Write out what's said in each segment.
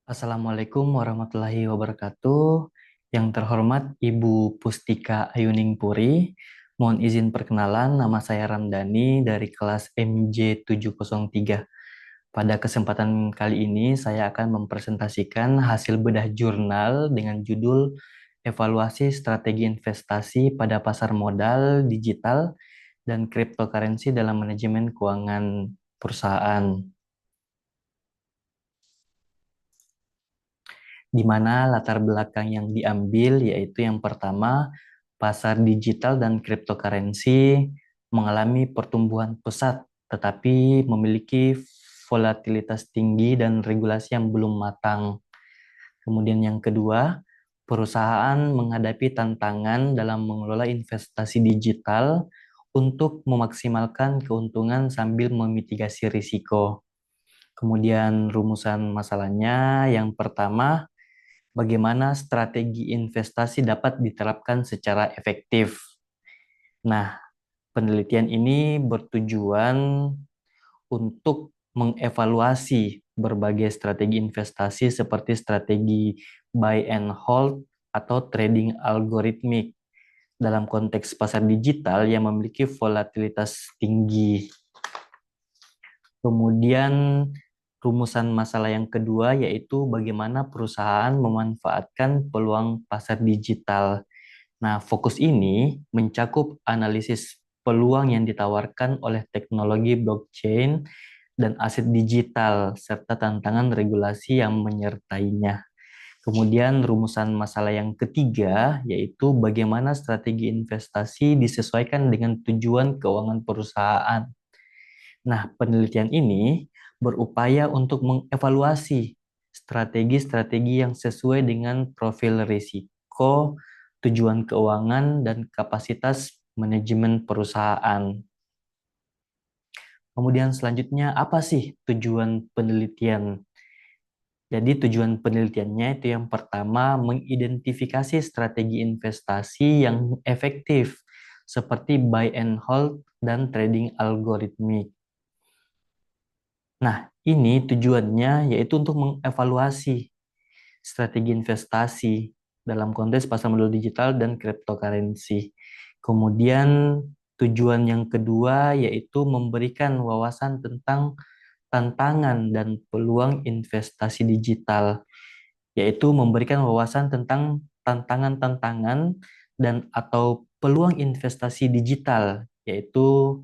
Assalamualaikum warahmatullahi wabarakatuh. Yang terhormat Ibu Pustika Ayuning Puri, mohon izin perkenalan, nama saya Ramdhani dari kelas MJ703. Pada kesempatan kali ini saya akan mempresentasikan hasil bedah jurnal dengan judul Evaluasi Strategi Investasi pada Pasar Modal Digital dan Cryptocurrency dalam Manajemen Keuangan Perusahaan. Di mana latar belakang yang diambil yaitu yang pertama, pasar digital dan cryptocurrency mengalami pertumbuhan pesat tetapi memiliki volatilitas tinggi dan regulasi yang belum matang. Kemudian yang kedua, perusahaan menghadapi tantangan dalam mengelola investasi digital untuk memaksimalkan keuntungan sambil memitigasi risiko. Kemudian rumusan masalahnya yang pertama, bagaimana strategi investasi dapat diterapkan secara efektif. Nah, penelitian ini bertujuan untuk mengevaluasi berbagai strategi investasi seperti strategi buy and hold atau trading algoritmik dalam konteks pasar digital yang memiliki volatilitas tinggi. Kemudian rumusan masalah yang kedua yaitu bagaimana perusahaan memanfaatkan peluang pasar digital. Nah, fokus ini mencakup analisis peluang yang ditawarkan oleh teknologi blockchain dan aset digital serta tantangan regulasi yang menyertainya. Kemudian rumusan masalah yang ketiga yaitu bagaimana strategi investasi disesuaikan dengan tujuan keuangan perusahaan. Nah, penelitian ini berupaya untuk mengevaluasi strategi-strategi yang sesuai dengan profil risiko, tujuan keuangan, dan kapasitas manajemen perusahaan. Kemudian selanjutnya, apa sih tujuan penelitian? Jadi tujuan penelitiannya itu yang pertama, mengidentifikasi strategi investasi yang efektif, seperti buy and hold dan trading algoritmik. Nah, ini tujuannya yaitu untuk mengevaluasi strategi investasi dalam konteks pasar modal digital dan cryptocurrency. Kemudian tujuan yang kedua yaitu memberikan wawasan tentang tantangan dan peluang investasi digital, yaitu memberikan wawasan tentang tantangan-tantangan dan atau peluang investasi digital, yaitu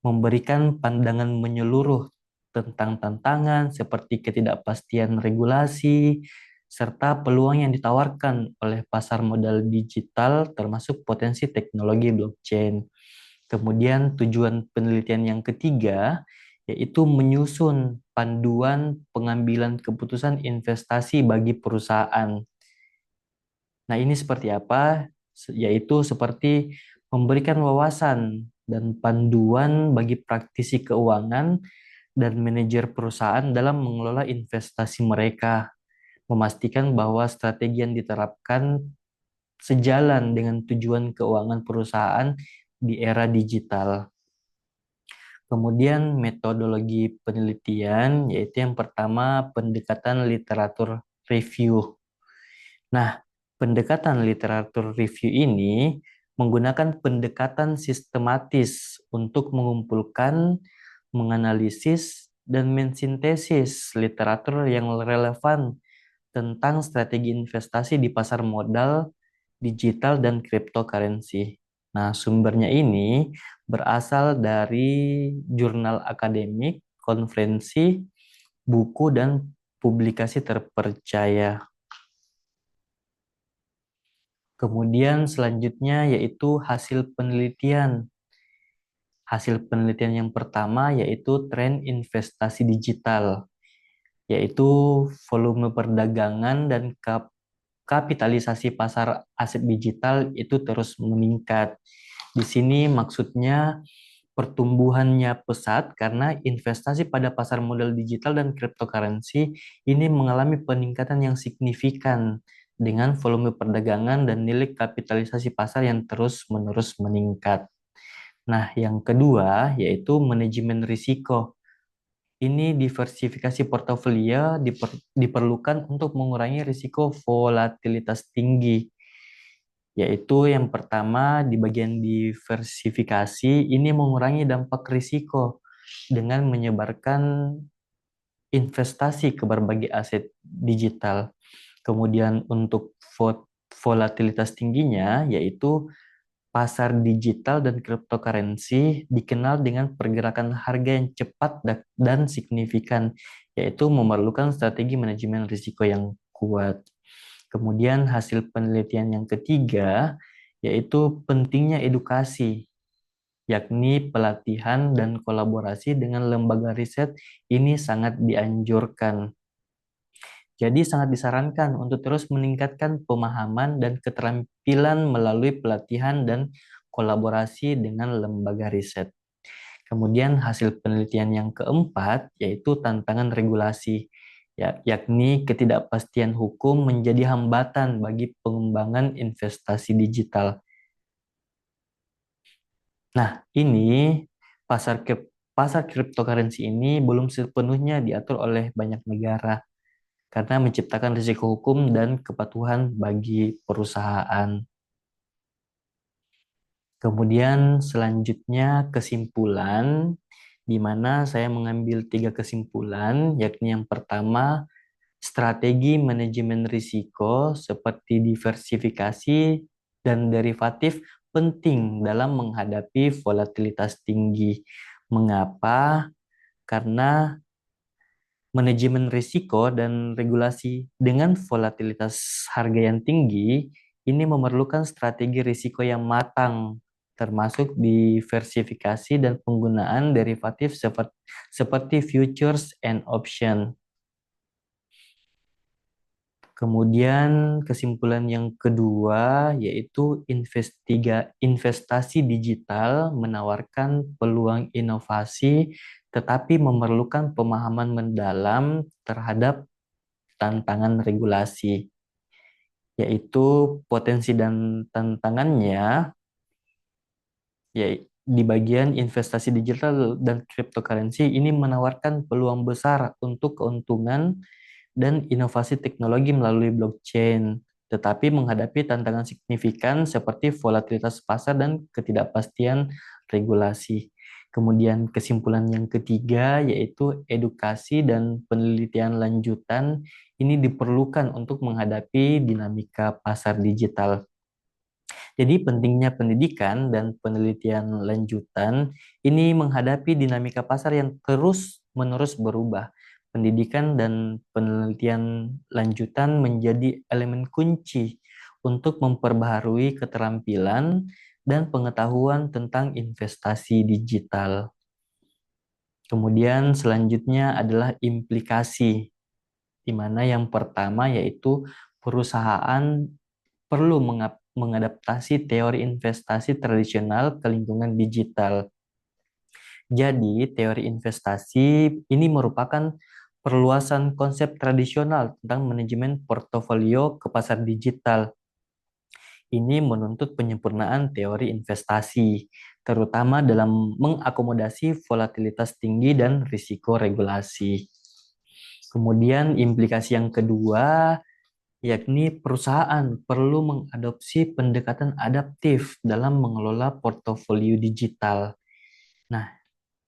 memberikan pandangan menyeluruh tentang tantangan seperti ketidakpastian regulasi, serta peluang yang ditawarkan oleh pasar modal digital termasuk potensi teknologi blockchain. Kemudian tujuan penelitian yang ketiga yaitu menyusun panduan pengambilan keputusan investasi bagi perusahaan. Nah, ini seperti apa? Yaitu seperti memberikan wawasan dan panduan bagi praktisi keuangan dan manajer perusahaan dalam mengelola investasi mereka, memastikan bahwa strategi yang diterapkan sejalan dengan tujuan keuangan perusahaan di era digital. Kemudian metodologi penelitian, yaitu yang pertama pendekatan literatur review. Nah, pendekatan literatur review ini menggunakan pendekatan sistematis untuk mengumpulkan, menganalisis, dan mensintesis literatur yang relevan tentang strategi investasi di pasar modal, digital, dan cryptocurrency. Nah, sumbernya ini berasal dari jurnal akademik, konferensi, buku, dan publikasi terpercaya. Kemudian selanjutnya yaitu hasil penelitian. Hasil penelitian yang pertama yaitu tren investasi digital, yaitu volume perdagangan dan kapitalisasi pasar aset digital itu terus meningkat. Di sini maksudnya pertumbuhannya pesat karena investasi pada pasar modal digital dan cryptocurrency ini mengalami peningkatan yang signifikan dengan volume perdagangan dan nilai kapitalisasi pasar yang terus-menerus meningkat. Nah, yang kedua yaitu manajemen risiko. ini diversifikasi portofolio diperlukan untuk mengurangi risiko volatilitas tinggi. Yaitu yang pertama di bagian diversifikasi ini mengurangi dampak risiko dengan menyebarkan investasi ke berbagai aset digital. Kemudian untuk volatilitas tingginya yaitu pasar digital dan cryptocurrency dikenal dengan pergerakan harga yang cepat dan signifikan, yaitu memerlukan strategi manajemen risiko yang kuat. Kemudian hasil penelitian yang ketiga, yaitu pentingnya edukasi, yakni pelatihan dan kolaborasi dengan lembaga riset ini sangat dianjurkan. Jadi sangat disarankan untuk terus meningkatkan pemahaman dan keterampilan melalui pelatihan dan kolaborasi dengan lembaga riset. Kemudian hasil penelitian yang keempat yaitu tantangan regulasi, yakni ketidakpastian hukum menjadi hambatan bagi pengembangan investasi digital. Nah, ini pasar cryptocurrency ini belum sepenuhnya diatur oleh banyak negara karena menciptakan risiko hukum dan kepatuhan bagi perusahaan. Kemudian selanjutnya kesimpulan, di mana saya mengambil 3 kesimpulan, yakni yang pertama, strategi manajemen risiko seperti diversifikasi dan derivatif penting dalam menghadapi volatilitas tinggi. Mengapa? Karena manajemen risiko dan regulasi dengan volatilitas harga yang tinggi ini memerlukan strategi risiko yang matang, termasuk diversifikasi dan penggunaan derivatif seperti futures and option. Kemudian kesimpulan yang kedua yaitu investasi digital menawarkan peluang inovasi tetapi memerlukan pemahaman mendalam terhadap tantangan regulasi, yaitu potensi dan tantangannya ya di bagian investasi digital dan cryptocurrency ini menawarkan peluang besar untuk keuntungan dan inovasi teknologi melalui blockchain, tetapi menghadapi tantangan signifikan seperti volatilitas pasar dan ketidakpastian regulasi. Kemudian kesimpulan yang ketiga yaitu edukasi dan penelitian lanjutan ini diperlukan untuk menghadapi dinamika pasar digital. Jadi pentingnya pendidikan dan penelitian lanjutan ini menghadapi dinamika pasar yang terus-menerus berubah. Pendidikan dan penelitian lanjutan menjadi elemen kunci untuk memperbaharui keterampilan dan pengetahuan tentang investasi digital. Kemudian selanjutnya adalah implikasi, di mana yang pertama yaitu perusahaan perlu mengadaptasi teori investasi tradisional ke lingkungan digital. Jadi, teori investasi ini merupakan perluasan konsep tradisional tentang manajemen portofolio ke pasar digital. Ini menuntut penyempurnaan teori investasi, terutama dalam mengakomodasi volatilitas tinggi dan risiko regulasi. Kemudian implikasi yang kedua yakni perusahaan perlu mengadopsi pendekatan adaptif dalam mengelola portofolio digital. Nah,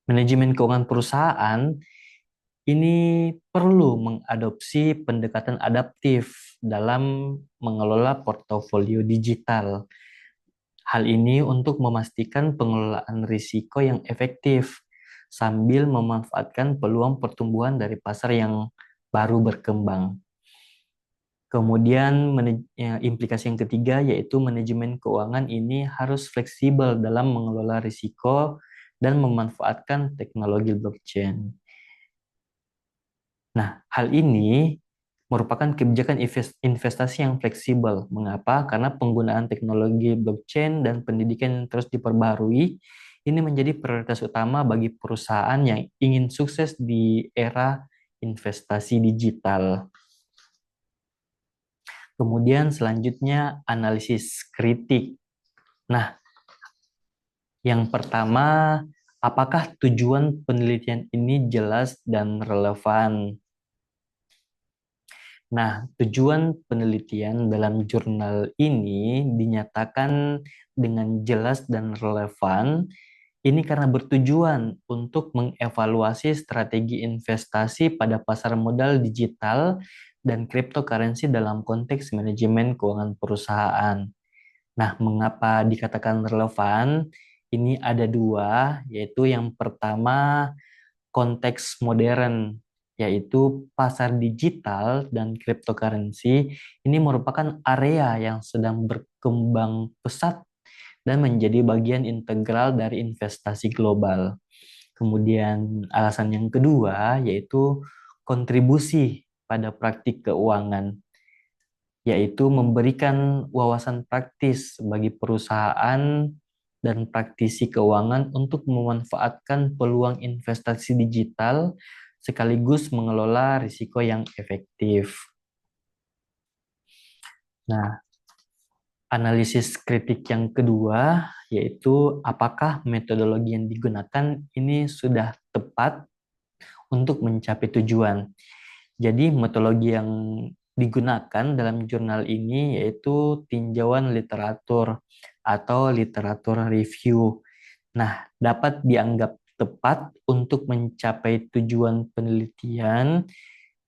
manajemen keuangan perusahaan ini perlu mengadopsi pendekatan adaptif dalam mengelola portofolio digital. Hal ini untuk memastikan pengelolaan risiko yang efektif sambil memanfaatkan peluang pertumbuhan dari pasar yang baru berkembang. Kemudian implikasi yang ketiga yaitu manajemen keuangan ini harus fleksibel dalam mengelola risiko dan memanfaatkan teknologi blockchain. Nah, hal ini merupakan kebijakan investasi yang fleksibel. Mengapa? Karena penggunaan teknologi blockchain dan pendidikan yang terus diperbaharui ini menjadi prioritas utama bagi perusahaan yang ingin sukses di era investasi digital. Kemudian selanjutnya analisis kritik. Nah, yang pertama, apakah tujuan penelitian ini jelas dan relevan? Nah, tujuan penelitian dalam jurnal ini dinyatakan dengan jelas dan relevan. Ini karena bertujuan untuk mengevaluasi strategi investasi pada pasar modal digital dan cryptocurrency dalam konteks manajemen keuangan perusahaan. Nah, mengapa dikatakan relevan? Ini ada dua, yaitu yang pertama konteks modern, yaitu pasar digital dan cryptocurrency. Ini merupakan area yang sedang berkembang pesat dan menjadi bagian integral dari investasi global. Kemudian alasan yang kedua yaitu kontribusi pada praktik keuangan, yaitu memberikan wawasan praktis bagi perusahaan dan praktisi keuangan untuk memanfaatkan peluang investasi digital sekaligus mengelola risiko yang efektif. Nah, analisis kritik yang kedua yaitu apakah metodologi yang digunakan ini sudah tepat untuk mencapai tujuan. Jadi metodologi yang digunakan dalam jurnal ini yaitu tinjauan literatur atau literatur review. Nah, dapat dianggap tepat untuk mencapai tujuan penelitian,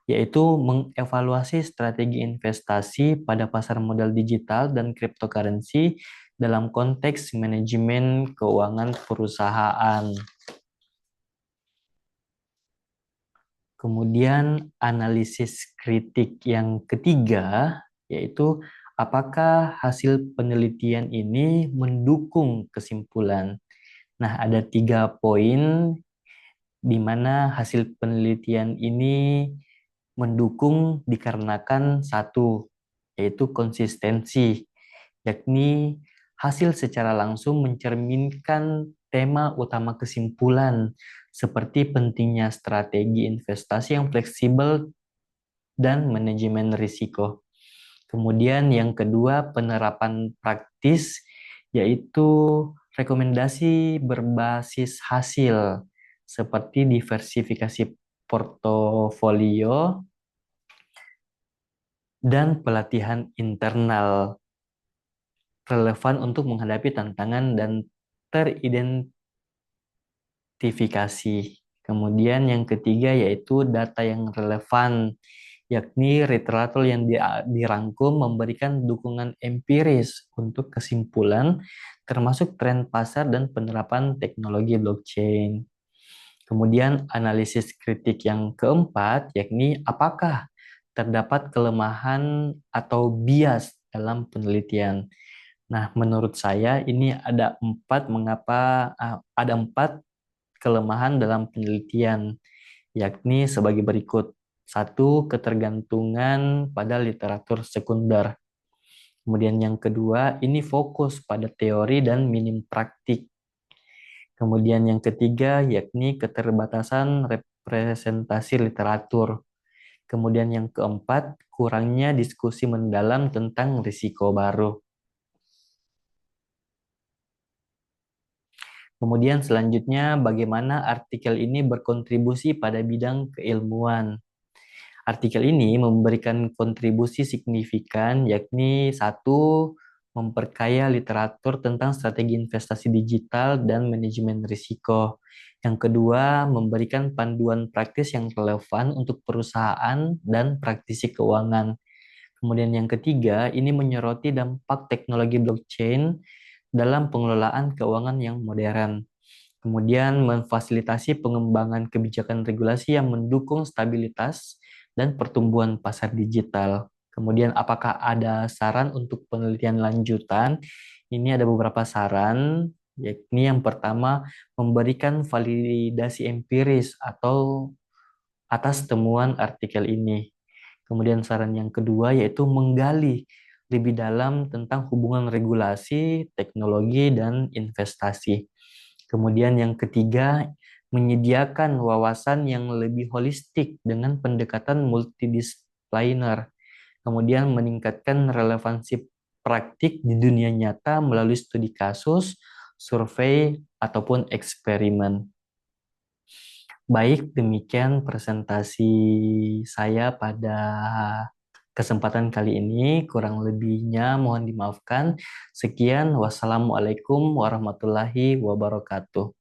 yaitu mengevaluasi strategi investasi pada pasar modal digital dan cryptocurrency dalam konteks manajemen keuangan perusahaan. Kemudian analisis kritik yang ketiga, yaitu apakah hasil penelitian ini mendukung kesimpulan. Nah, ada 3 poin di mana hasil penelitian ini mendukung dikarenakan satu, yaitu konsistensi, yakni hasil secara langsung mencerminkan tema utama kesimpulan, seperti pentingnya strategi investasi yang fleksibel dan manajemen risiko. Kemudian yang kedua, penerapan praktis, yaitu rekomendasi berbasis hasil, seperti diversifikasi portofolio dan pelatihan internal relevan untuk menghadapi tantangan dan teridentifikasi. Kemudian yang ketiga yaitu data yang relevan, yakni literatur yang dirangkum memberikan dukungan empiris untuk kesimpulan, termasuk tren pasar dan penerapan teknologi blockchain. Kemudian analisis kritik yang keempat, yakni apakah terdapat kelemahan atau bias dalam penelitian. Nah, menurut saya ini ada 4 kelemahan dalam penelitian, yakni sebagai berikut. Satu, ketergantungan pada literatur sekunder. Kemudian yang kedua, ini fokus pada teori dan minim praktik. Kemudian yang ketiga, yakni keterbatasan representasi literatur. Kemudian yang keempat, kurangnya diskusi mendalam tentang risiko baru. Kemudian selanjutnya, bagaimana artikel ini berkontribusi pada bidang keilmuan. Artikel ini memberikan kontribusi signifikan, yakni satu, memperkaya literatur tentang strategi investasi digital dan manajemen risiko. Yang kedua, memberikan panduan praktis yang relevan untuk perusahaan dan praktisi keuangan. Kemudian yang ketiga, ini menyoroti dampak teknologi blockchain dalam pengelolaan keuangan yang modern. Kemudian memfasilitasi pengembangan kebijakan regulasi yang mendukung stabilitas dan pertumbuhan pasar digital. Kemudian apakah ada saran untuk penelitian lanjutan? Ini ada beberapa saran, yakni yang pertama memberikan validasi empiris atau atas temuan artikel ini. Kemudian saran yang kedua yaitu menggali lebih dalam tentang hubungan regulasi, teknologi, dan investasi. Kemudian yang ketiga, menyediakan wawasan yang lebih holistik dengan pendekatan multidisipliner. Kemudian meningkatkan relevansi praktik di dunia nyata melalui studi kasus, survei, ataupun eksperimen. Baik, demikian presentasi saya pada kesempatan kali ini. Kurang lebihnya mohon dimaafkan. Sekian, wassalamualaikum warahmatullahi wabarakatuh.